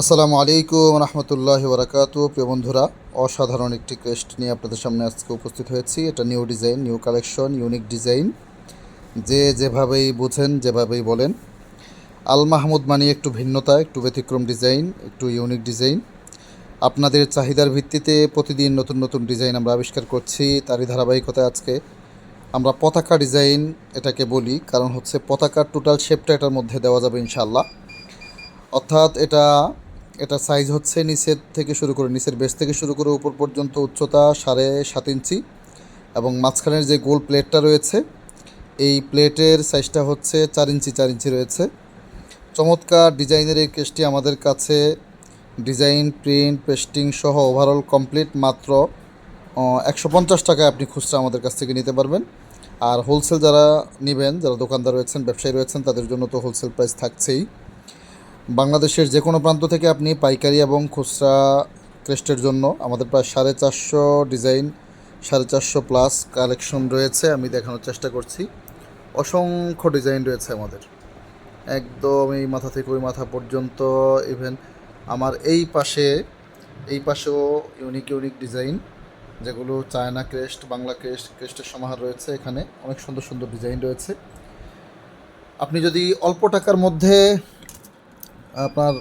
আসসালামু আলাইকুম রহমতুল্লাহি বারাকাতু। প্রিয় বন্ধুরা, অসাধারণ একটি ক্রেস্ট নিয়ে আপনাদের সামনে আজকে উপস্থিত হয়েছি। এটা new design, new collection, unique design. যে যেভাবেই বুঝেন, যেভাবেই বলেন, আল মাহমুদ মানে একটু ভিন্নতা, একটু ব্যতিক্রম ডিজাইন, একটু ইউনিক ডিজাইন। আপনাদের চাহিদার ভিত্তিতে প্রতিদিন নতুন নতুন ডিজাইন আমরা আবিষ্কার করছি। তারই ধারাবাহিকতায় আজকে আমরা পতাকা ডিজাইন এটাকে বলি, কারণ হচ্ছে পতাকার টোটাল শেপটা এটার মধ্যে দেওয়া যাবে ইনশাআল্লাহ। অর্থাৎ এটা সাইজ হচ্ছে নিচের বেস থেকে শুরু করে উপর পর্যন্ত উচ্চতা 7.5 ইঞ্চি, এবং মাঝখানের যে গোল প্লেটটা রয়েছে এই প্লেটের সাইজটা হচ্ছে 4 ইঞ্চি রয়েছে। চমৎকার ডিজাইনের এই কেসটি আমাদের কাছে ডিজাইন, প্রিন্ট, পেস্টিং সহ ওভারঅল কমপ্লিট মাত্র 150 টাকায় আপনি খুচরা আমাদের কাছ থেকে নিতে পারবেন। আর হোলসেল যারা নেবেন, যারা দোকানদার রয়েছেন, ব্যবসায়ী রয়েছেন, তাদের জন্য তো হোলসেল প্রাইস থাকছেই। বাংলাদেশের যে কোনো প্রান্ত থেকে আপনি পাইকারি এবং খুচরা ক্রেস্টের জন্য আমাদের প্রায় 450 ডিজাইন, 450+ কালেকশন রয়েছে। আমি দেখানোর চেষ্টা করছি। অসংখ্য ডিজাইন রয়েছে আমাদের, একদম এই মাথা থেকে ওই মাথা পর্যন্ত। ইভেন আমার এই পাশেও ইউনিক ইউনিক ডিজাইন, যেগুলো চায়না ক্রেস্ট, বাংলা ক্রেস্টের সমাহার রয়েছে। এখানে অনেক সুন্দর সুন্দর ডিজাইন রয়েছে। আপনি যদি অল্প টাকার মধ্যে আপনার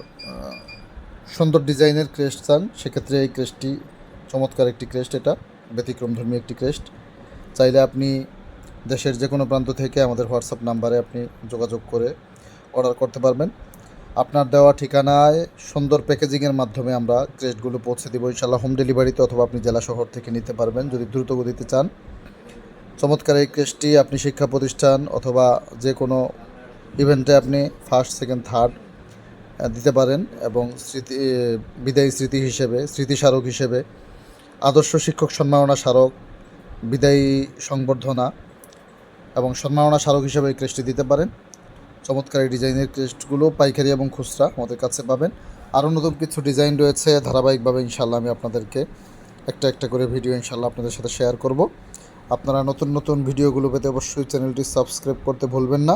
সুন্দর ডিজাইনের ক্রেস্ট চান, সেক্ষেত্রে এই ক্রেস্টটি চমৎকার একটি ক্রেস্ট। এটা ব্যতিক্রমধর্মী একটি ক্রেস্ট। চাইলে আপনি দেশের যে কোনো প্রান্ত থেকে আমাদের হোয়াটসঅ্যাপ নাম্বারে আপনি যোগাযোগ করে অর্ডার করতে পারবেন। আপনার দেওয়া ঠিকানায় সুন্দর প্যাকেজিংয়ের মাধ্যমে আমরা ক্রেস্টগুলো পৌঁছে দেবো ইনশাআল্লাহ, হোম ডেলিভারিতে, অথবা আপনি জেলা শহর থেকে নিতে পারবেন যদি দ্রুত গতিতে চান। চমৎকার এই ক্রেস্টটি আপনি শিক্ষা প্রতিষ্ঠান অথবা যে কোনো ইভেন্টে আপনি ফার্স্ট, সেকেন্ড, থার্ড দিতে পারেন, এবং বিদায়ী স্মৃতিস্মারক হিসেবে, আদর্শ শিক্ষক সম্মাননা স্মারক, বিদায়ী সংবর্ধনা এবং সম্মাননা স্মারক হিসেবে এই ক্রেস্টটি দিতে পারেন। চমৎকার এই ডিজাইনের ক্রেস্টগুলো পাইকারি এবং খুচরা আমাদের কাছে পাবেন। আরও নতুন কিছু ডিজাইন রয়েছে, ধারাবাহিকভাবে ইনশাআল্লাহ আমি আপনাদেরকে একটা একটা করে ভিডিও ইনশাআল্লাহ আপনাদের সাথে শেয়ার করব। আপনারা নতুন নতুন ভিডিওগুলো পেতে অবশ্যই চ্যানেলটি সাবস্ক্রাইব করতে ভুলবেন না।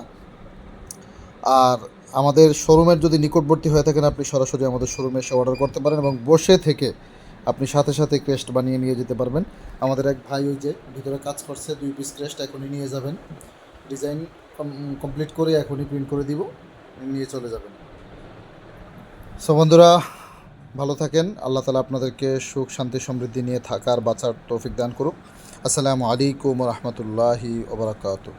আর আমাদের শোরুমের যদি নিকটবর্তী হয়ে থাকেন, আপনি সরাসরি আমাদের শোরুমে এসে অর্ডার করতে পারেন, এবং বসে থেকে আপনি সাথে সাথে ক্রেস্ট বানিয়ে নিয়ে যেতে পারবেন। আমাদের এক ভাই ওই যে ভিতরে কাজ করছে, 2 পিস ক্রেস্ট এখনই নিয়ে যাবেন। ডিজাইন কমপ্লিট করে এখনই প্রিন্ট করে দিব, নিয়ে চলে যাবেন। সো বন্ধুরা, ভালো থাকেন। আল্লাহ তাআলা আপনাদেরকে সুখ, শান্তি, সমৃদ্ধি নিয়ে থাকার, বাঁচার তৌফিক দান করুক। আসসালামু আলাইকুম রহমতুল্লাহি ওয়া বারাকাতুহু।